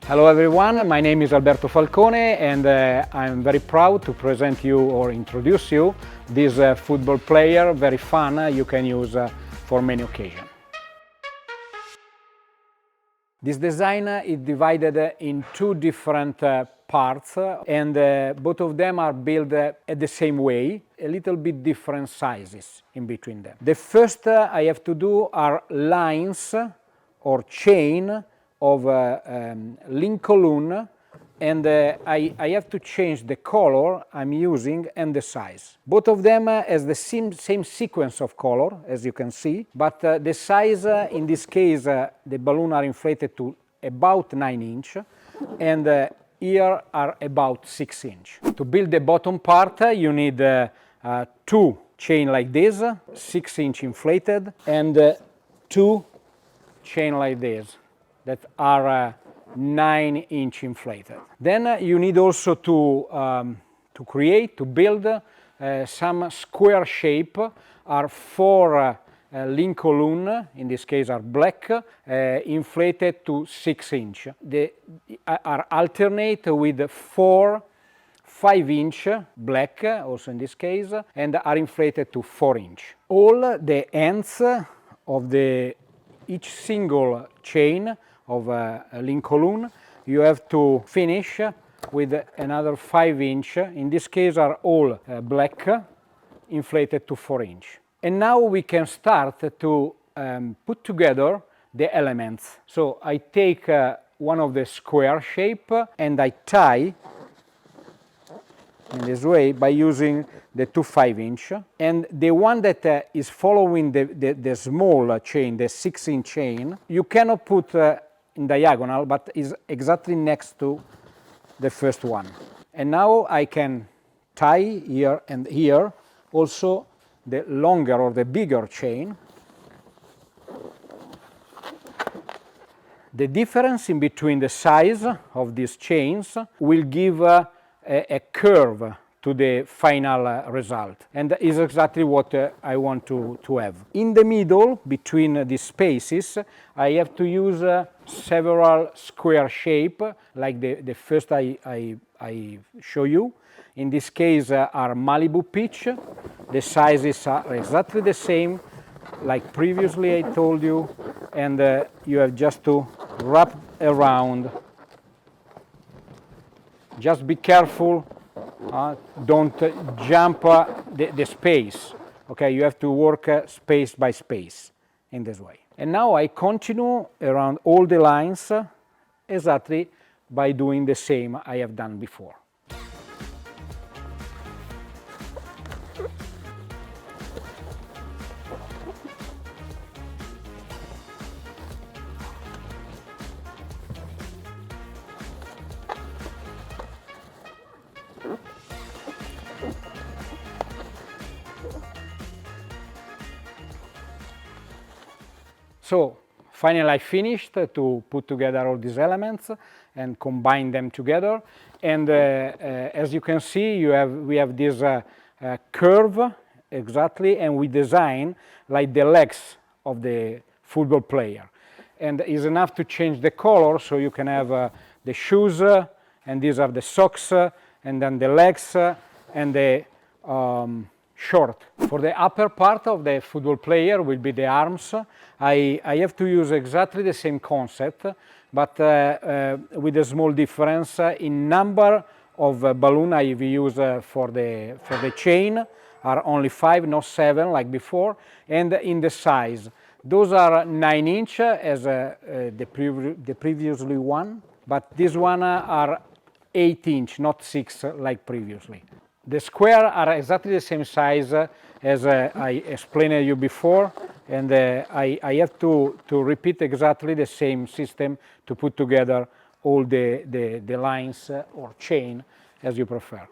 Hello everyone, my name is Alberto Falcone and I'm very proud to present you or introduce you this football player, very fun, you can use for many occasions. This design is divided in two different parts and both of them are built at the same way, a little bit different sizes in between them. The first I have to do are lines or chain of Link-o-Loon, and I have to change the color I'm using and the size. Both of them has the same sequence of color, as you can see, but the size, in this case, the balloon are inflated to about 9 inch, and here are about 6 inch. To build the bottom part, you need two chain like this, 6 inch inflated, and two chain like this that are 9 inch inflated. Then you need also to build some square shape. Are 4 Link-o-Loon, in this case are black, inflated to 6 inch. They are alternate with 4 5-inch black, also in this case, and are inflated to 4 inch. All the ends of each single chain of a Link-o-Loon, you have to finish with another 5 inch. In this case are all black, inflated to 4 inch. And now we can start to put together the elements. So I take one of the square shape and I tie in this way by using the 2 5-inch, and the one that is following the small chain, the 6-inch chain, you cannot put in diagonal, but is exactly next to the first one. And now I can tie here and here also the longer or the bigger chain. The difference in between the size of these chains will give a curve to the final result, and is exactly what I want to have. In the middle, between these spaces, I have to use several square shape, like the first I show you. In this case are Malibu pitch. The sizes are exactly the same, like previously I told you, and you have just to wrap around. Just be careful, don't jump the space. Okay, you have to work space by space in this way. And now I continue around all the lines exactly by doing the same I have done before. So finally I finished to put together all these elements and combine them together, and as you can see we have this curve exactly, and we design like the legs of the football player, and it's enough to change the color, so you can have the shoes, and these are the socks, and then the legs and the short. For the upper part of the football player will be the arms. I have to use exactly the same concept, but with a small difference in number of balloon I use for the chain are only 5, not 7 like before, and in the size. Those are 9 inch as the previously one, but this one are 8 inch, not 6 like previously. The square are exactly the same size as I explained to you before, and I have to repeat exactly the same system to put together all the lines or chain as you prefer.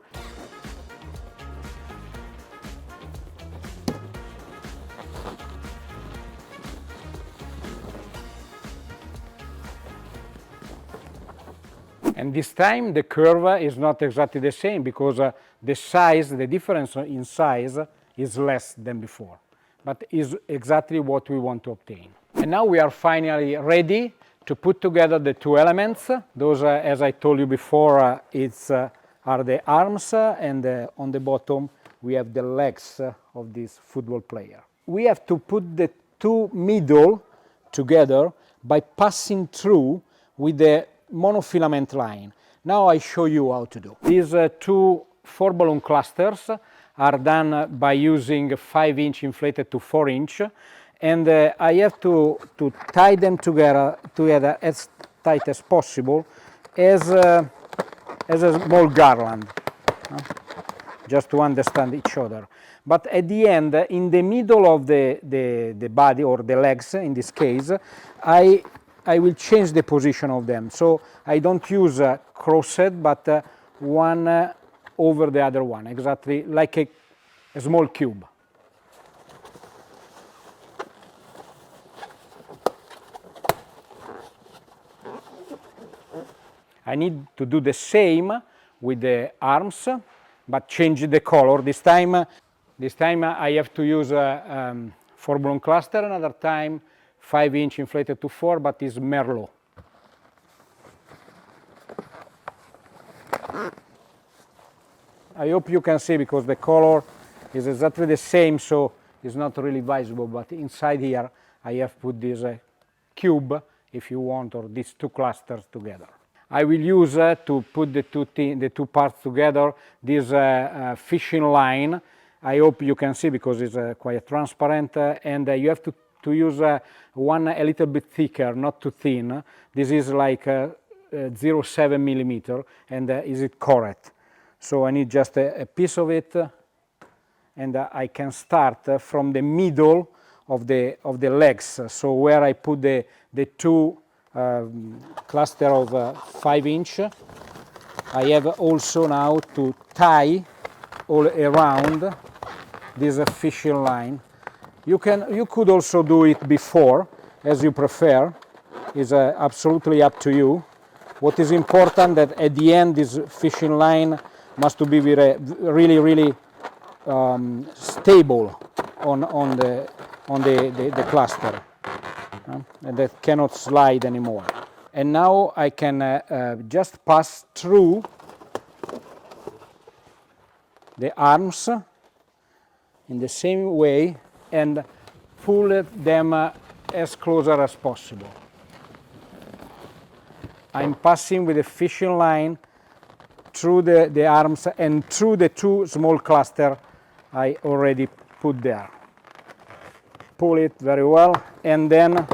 And this time the curve is not exactly the same because the size, the difference in size is less than before, but is exactly what we want to obtain. And now we are finally ready to put together the two elements. Those, as I told you before, are the arms, and on the bottom we have the legs of this football player. We have to put the two middle together by passing through with the monofilament line. Now I show you how to do. These two 4 balloon clusters are done by using 5-inch inflated to 4-inch, and I have to tie them together as tight as possible as a small garland, just to understand each other. But at the end, in the middle of the body, or the legs in this case, I will change the position of them. So I don't use crossed, but one over the other one, exactly like a small cube. I need to do the same with the arms, but change the color. This time I have to use a 4 balloon cluster, another time 5-inch inflated to 4, but it's Merlot. I hope you can see, because the color is exactly the same, so it's not really visible, but inside here I have put this cube, if you want, or these two clusters together. I will use to put the two parts together this fishing line. I hope you can see, because it's quite transparent, and you have to use one a little bit thicker, not too thin. This is like 0.7 millimeter, and is it correct? So I need just a piece of it, and I can start from the middle of the legs. So where I put the two cluster of 5-inch, I have also now to tie all around this fishing line. You could also do it before, as you prefer. It's absolutely up to you. What is important that at the end this fishing line must be really stable on the cluster, and that cannot slide anymore. And now I can just pass through the arms in the same way and pull them as closer as possible. I'm passing with a fishing line through the arms and through the two small clusters I already put there. Pull it very well, and then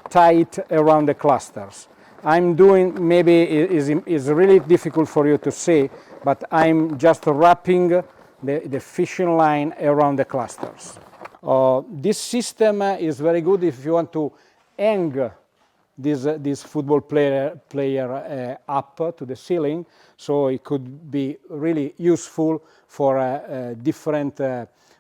tie it around the clusters. I'm doing, maybe is really difficult for you to see, but I'm just wrapping the fishing line around the clusters. This system is very good if you want to hang this football player up to the ceiling, so it could be really useful for a different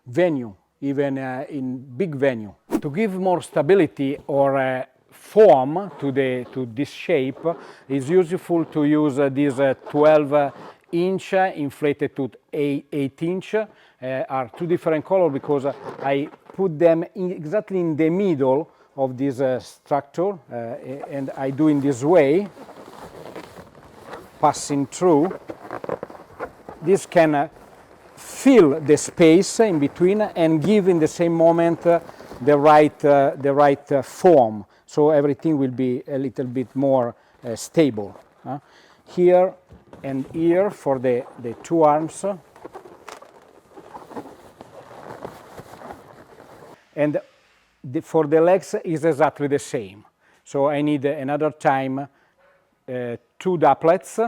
venue, even in big venue. To give more stability or form to this shape, it's useful to use this 12-inch inflated to 8-inch. Are two different colors because I put them exactly in the middle of this structure, and I do in this way, passing through. This can fill the space in between and give in the same moment the right form, so everything will be a little bit more stable. Here and here for the two arms, and for the legs is exactly the same. So I need another time 2 doublets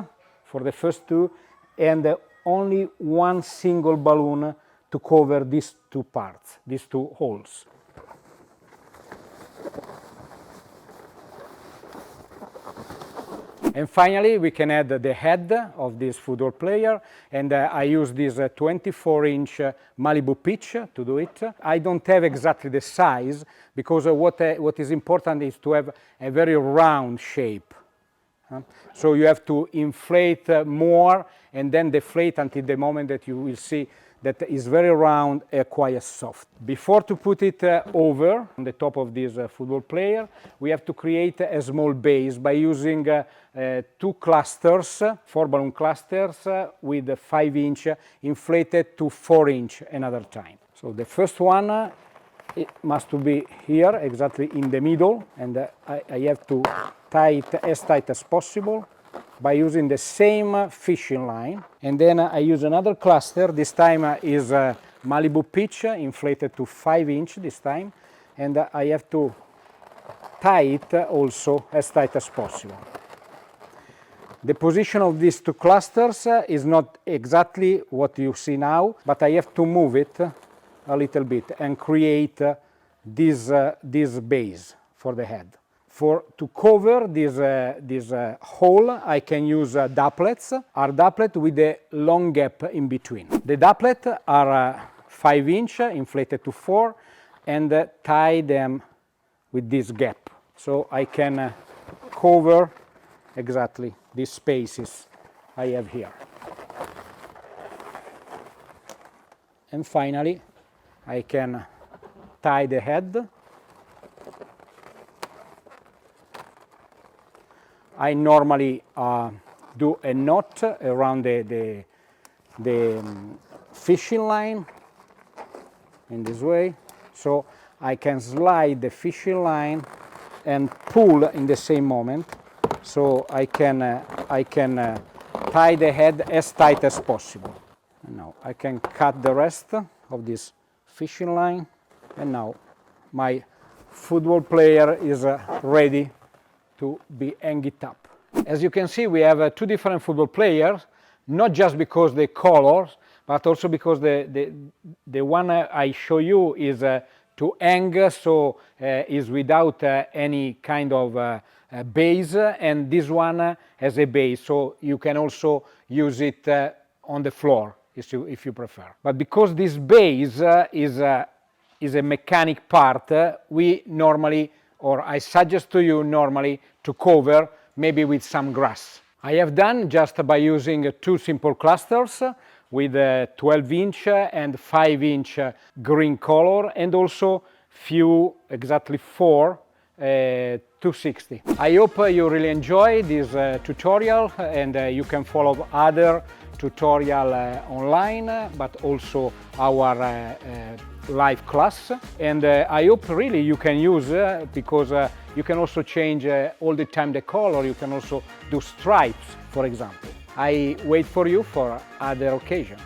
for the first two, and only one single balloon to cover these two parts, these two holes. And finally, we can add the head of this football player, and I use this 24-inch Malibu pitch to do it. I don't have exactly the size, because what is important is to have a very round shape. So you have to inflate more and then deflate until the moment that you will see that is very round and quite soft. Before to put it over on the top of this football player, we have to create a small base by using 2 clusters, 4 balloon clusters with 5-inch inflated to 4-inch another time. So the first one it must be here, exactly in the middle, and I have to tie it as tight as possible by using the same fishing line. And then I use another cluster, this time is Malibu pitch, inflated to 5-inch this time, and I have to tie it also as tight as possible. The position of these 2 clusters is not exactly what you see now, but I have to move it a little bit and create this base for the head. To cover this hole, I can use doublets, doublet with a long gap in between. The doublets are 5-inch, inflated to 4, and tie them with this gap. So I can cover exactly these spaces I have here. And finally, I can tie the head. I normally do a knot around the fishing line in this way, so I can slide the fishing line and pull in the same moment, so I can tie the head as tight as possible. And now I can cut the rest of this fishing line, and now my football player is ready to be hanged up. As you can see, we have 2 different football players, not just because the colors, but also because the one I show you is to hang, so is without any kind of base, and this one has a base, so you can also use it on the floor if you prefer. But because this base is a mechanic part, we normally, or I suggest to you normally, to cover maybe with some grass. I have done just by using 2 simple clusters with 12-inch and 5-inch green color, and also few, exactly 4 260. I hope you really enjoy this tutorial, and you can follow other tutorial online, but also our live class. And I hope really you can use, because you can also change all the time the color, you can also do stripes, for example. I wait for you for other occasion.